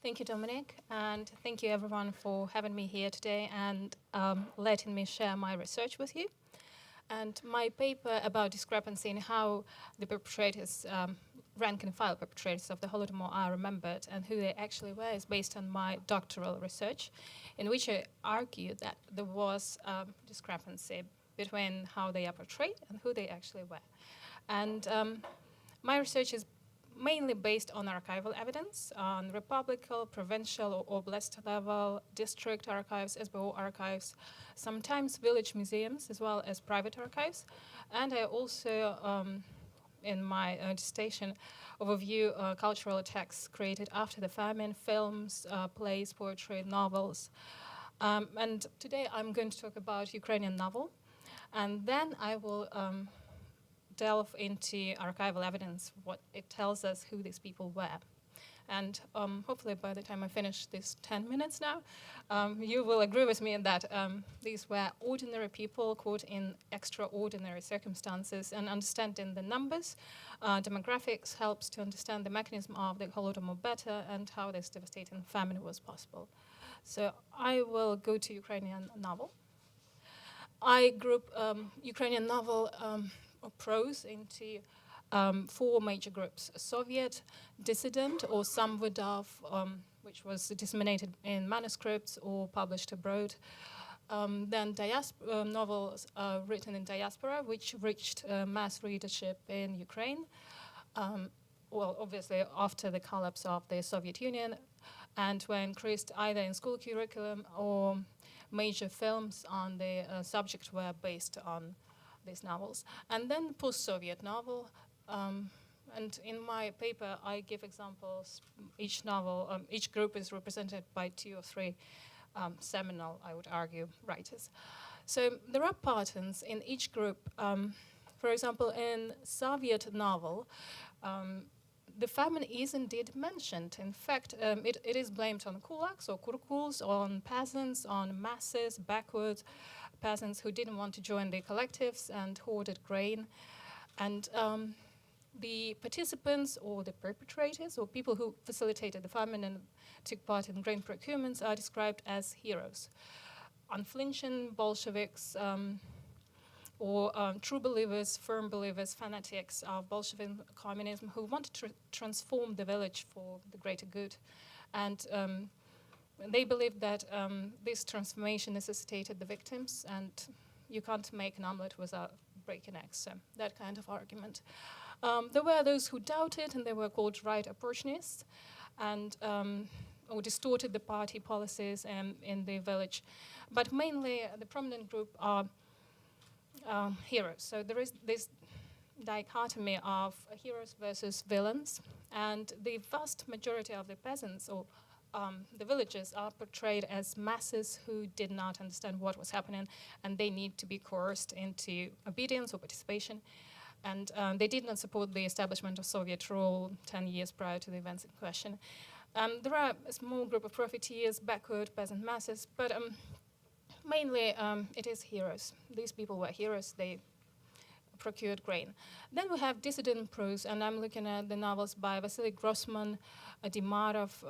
Thank you, Dominic, and thank you everyone for having me here today and letting me share my research with you. And my paper about discrepancy and how the perpetrators, rank and file perpetrators of the Holodomor are remembered and who they actually were is based on my doctoral research, in which I argue that there was discrepancy between how they are portrayed and who they actually were. And my research is mainly based on archival evidence on republical, provincial, or oblast level, district archives, SBO archives, sometimes village museums, as well as private archives. And I also, in my dissertation, overview cultural texts created after the famine, films, plays, poetry, novels. And today I'm going to talk about Ukrainian novel. And then I will delve into archival evidence, what it tells us who these people were. And hopefully by the time I finish this 10 minutes now, you will agree with me that these were ordinary people caught in extraordinary circumstances, and understanding the numbers, demographics helps to understand the mechanism of the Holodomor better and how this devastating famine was possible. So I will go to Ukrainian novel. I group Ukrainian novel or prose into four major groups: Soviet, dissident, or Samvedov, which was disseminated in manuscripts or published abroad. Then novels written in diaspora, which reached mass readership in Ukraine. Well, obviously after the collapse of the Soviet Union, and were increased either in school curriculum or major films on the subject were based on these novels. And then post-Soviet novel, and in my paper I give examples. Each novel, each group is represented by 2 or 3 seminal, I would argue, writers. So there are patterns in each group. For example, in Soviet novel, the famine is indeed mentioned. In fact, it is blamed on kulaks or kurkuls, on peasants, on masses, backward peasants who didn't want to join the collectives and hoarded grain. And the participants or the perpetrators or people who facilitated the famine and took part in grain procurements are described as heroes. Unflinching Bolsheviks, or true believers, firm believers, fanatics of Bolshevik communism who wanted to transform the village for the greater good. And they believed that this transformation necessitated the victims, and you can't make an omelet without breaking eggs, so that kind of argument. There were those who doubted, and they were called right opportunists, and or distorted the party policies in the village. But mainly the prominent group are heroes. So there is this dichotomy of heroes versus villains, and the vast majority of the peasants or the villagers are portrayed as masses who did not understand what was happening, and they need to be coerced into obedience or participation. And they did not support the establishment of Soviet rule 10 years prior to the events in question. There are a small group of profiteers, backward peasant masses, but mainly it is heroes. These people were heroes. They procured grain. Then we have dissident prose, and I'm looking at the novels by Vasily Grossman, Dimarov,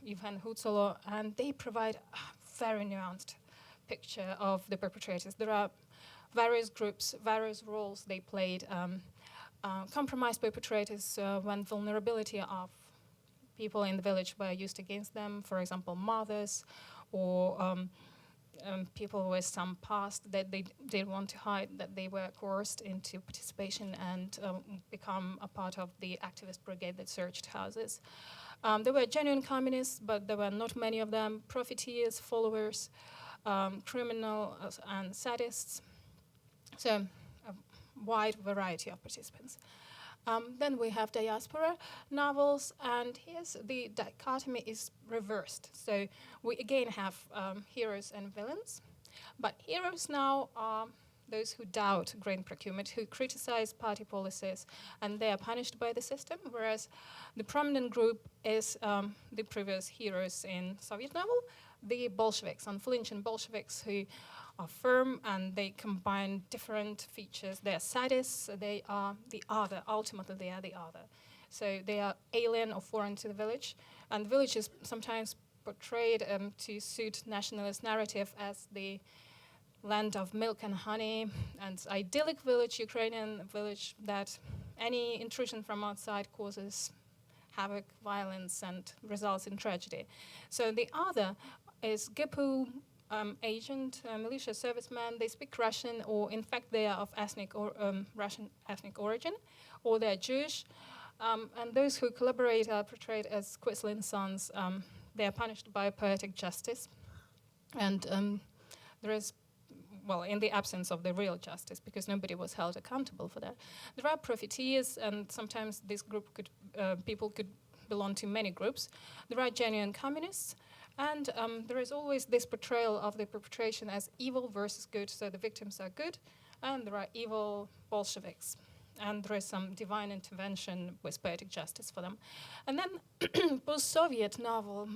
Yevhen Hutsolo, and they provide a very nuanced picture of the perpetrators. There are various groups, various roles they played. Compromised perpetrators when vulnerability of people in the village were used against them, for example, mothers or people with some past that they didn't want to hide, that they were coerced into participation and become a part of the activist brigade that searched houses. There were genuine communists, but there were not many of them, profiteers, followers, criminals, and sadists. So a wide variety of participants. Then we have diaspora novels, and here's the dichotomy is reversed. So we again have heroes and villains, but heroes now are those who doubt grain procurement, who criticize party policies, and they are punished by the system, whereas the prominent group is the previous heroes in Soviet novel, the Bolsheviks, unflinching Bolsheviks who are firm, and they combine different features. They are sadists, they are the other, ultimately they are the other. So they are alien or foreign to the village, And the village is sometimes portrayed to suit nationalist narrative as the land of milk and honey, and idyllic village, Ukrainian village, that any intrusion from outside causes havoc, violence, and results in tragedy. So the other is GPU agent, militia servicemen. They speak Russian, or in fact they are of Russian ethnic origin, or they're Jewish. And those who collaborate are portrayed as Quislin's sons. They are punished by poetic justice. And there is, well, in the absence of the real justice, because nobody was held accountable for that. There are profiteers, and sometimes this group people could belong to many groups. There are genuine communists, and there is always this portrayal of the perpetration as evil versus good, so the victims are good, and there are evil Bolsheviks. And there is some divine intervention with poetic justice for them. And then post-Soviet novel,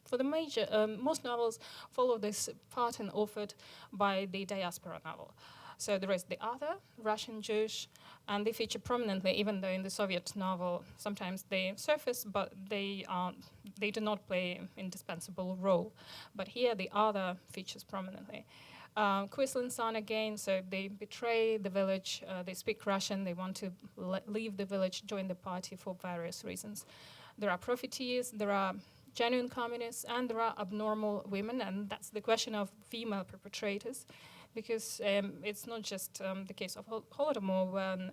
for the most novels follow this pattern offered by the Diaspora novel. So there is the other, Russian Jewish, and they feature prominently, even though in the Soviet novel sometimes they surface, but they do not play an indispensable role. But here the other features prominently. Quislin's son again, so they betray the village, they speak Russian, they want to leave the village, join the party for various reasons. There are profiteers, there are genuine communists, and there are abnormal women, and that's the question of female perpetrators, because it's not just the case of Holodomor, when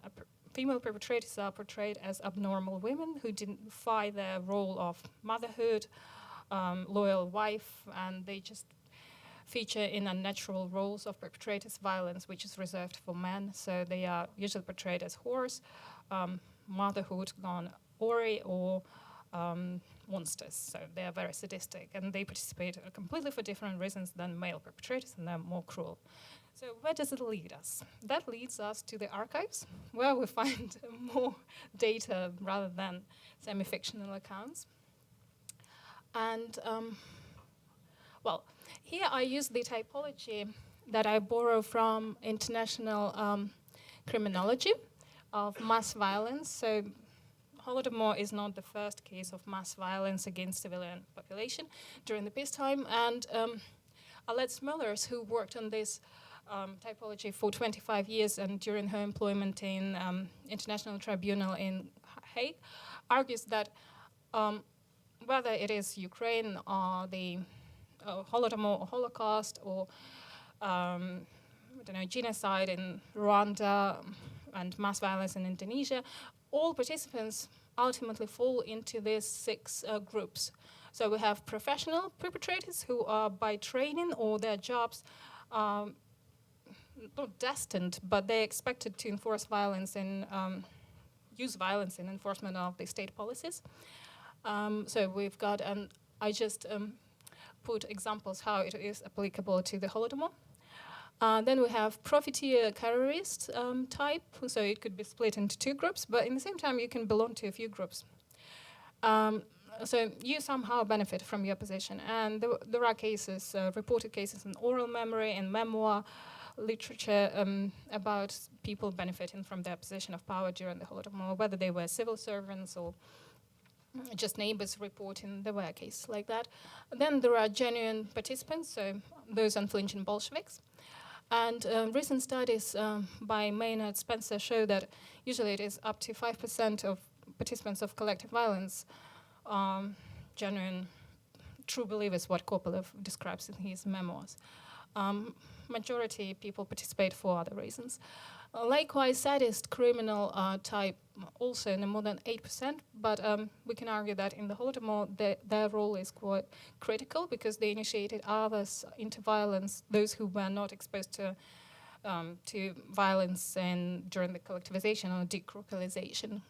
female perpetrators are portrayed as abnormal women who didn't defy their role of motherhood, loyal wife, and they just feature in unnatural roles of perpetrators, violence which is reserved for men. So they are usually portrayed as whores, motherhood gone awry, or monsters. So they are very sadistic, and they participate completely for different reasons than male perpetrators, and they're more cruel. So where does it lead us? That leads us to the archives, where we find more data rather than semi-fictional accounts. And well, here I use the typology that I borrow from international criminology of mass violence. So Holodomor is not the first case of mass violence against civilian population during the peacetime. And Alette Smulders, who worked on this typology for 25 years and during her employment in International Tribunal in Hague, argues that whether it is Ukraine or the Holodomor or Holocaust or genocide in Rwanda and mass violence in Indonesia, all participants ultimately fall into these 6 groups. So we have professional perpetrators who are by training or their jobs not destined, but they're expected to enforce violence and use violence in enforcement of the state policies. So we've got, and I just put examples how it is applicable to the Holodomor. Then we have profiteer terrorist type, so it could be split into 2 groups, but in the same time you can belong to a few groups. So you somehow benefit from your position, and there are cases, reported cases in oral memory and memoir literature about people benefiting from their position of power during the Holodomor, whether they were civil servants or just neighbors reporting there were cases like that. Then there are genuine participants, so those unflinching Bolsheviks. And recent studies by Maynard Spencer show that usually it is up to 5% of participants of collective violence genuine, true believers, what Kopelev describes in his memoirs. Majority people participate for other reasons. Likewise, sadist criminal type also no more than 8%, but we can argue that in the Holodomor their role is quite critical because they initiated others into violence, those who were not exposed to violence during the collectivization or decolonization.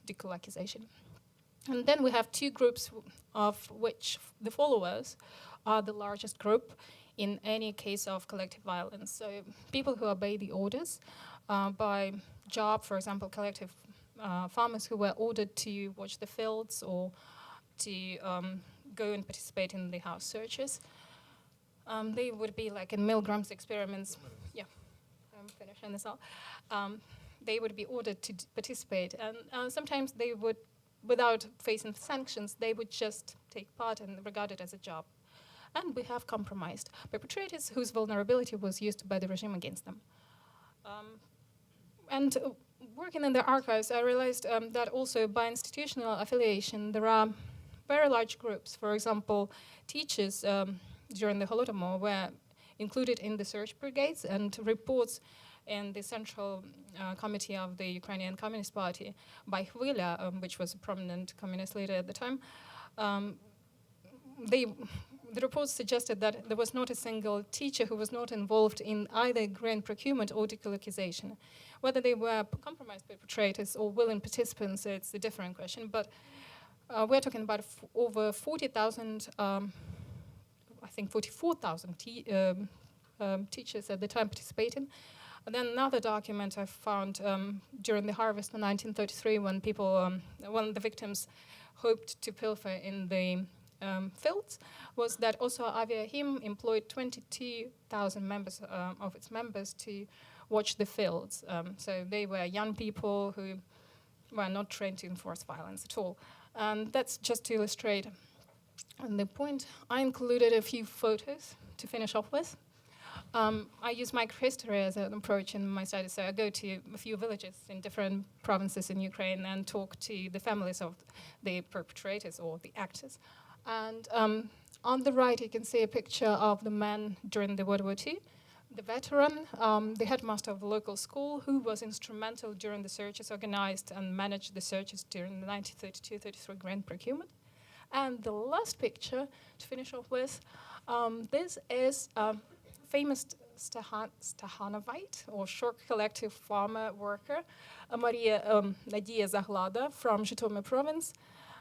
And then we have 2 groups of which the followers are the largest group in any case of collective violence. So people who obey the orders by job, for example, collective farmers who were ordered to watch the fields or to go and participate in the house searches. They would be like in Milgram's experiments. Yeah, I'm finishing this off. They would be ordered to participate, and sometimes they would without facing sanctions, they would just take part and regard it as a job. And we have compromised perpetrators whose vulnerability was used by the regime against them. And working in the archives, I realized that also by institutional affiliation, there are very large groups. For example, teachers during the Holodomor were included in the search brigades, and reports in the Central Committee of the Ukrainian Communist Party by Hwila, which was a prominent communist leader at the time. The reports suggested that there was not a single teacher who was not involved in either grain procurement or decolocalization. Whether they were compromised perpetrators or willing participants, it's a different question. But we're talking about over 40,000, I think 44,000 teachers at the time participating. And then another document I found during the harvest in 1933, when when the victims hoped to pilfer in the fields, was that also Aviahim employed 22,000 members of its members to watch the fields. So they were young people who were not trained to enforce violence at all. And that's just to illustrate the point. I included a few photos to finish off with. I use microhistory as an approach in my studies, so I go to a few villages in different provinces in Ukraine and talk to the families of the perpetrators or the actors. And on the right, you can see a picture of the man during the World War II, the veteran, the headmaster of the local school, who was instrumental during the searches, organized and managed the searches during the 1932-33 grain procurement. And the last picture, to finish off with, this is famous Stahanovite, or short collective farmer worker, Maria Nadia Zaglada from Zhytomyr province,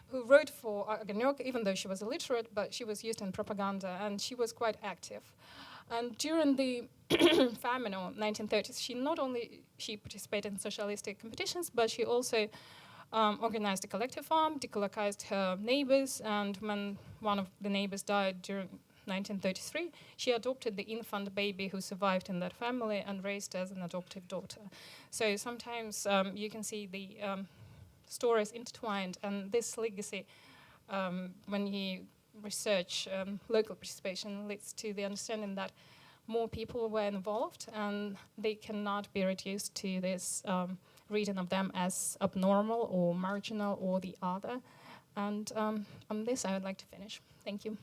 who wrote for Ogonyok, even though she was illiterate, but she was used in propaganda, and she was quite active. And during the famine of 1930s, she participated in socialistic competitions, but she also organized a collective farm, decolocalized her neighbors, and when one of the neighbors died during 1933, she adopted the infant baby who survived in that family and raised as an adoptive daughter. So sometimes you can see the stories intertwined, and this legacy, when you research local participation, leads to the understanding that more people were involved, and they cannot be reduced to this reading of them as abnormal or marginal or the other. And on this, I would like to finish. Thank you.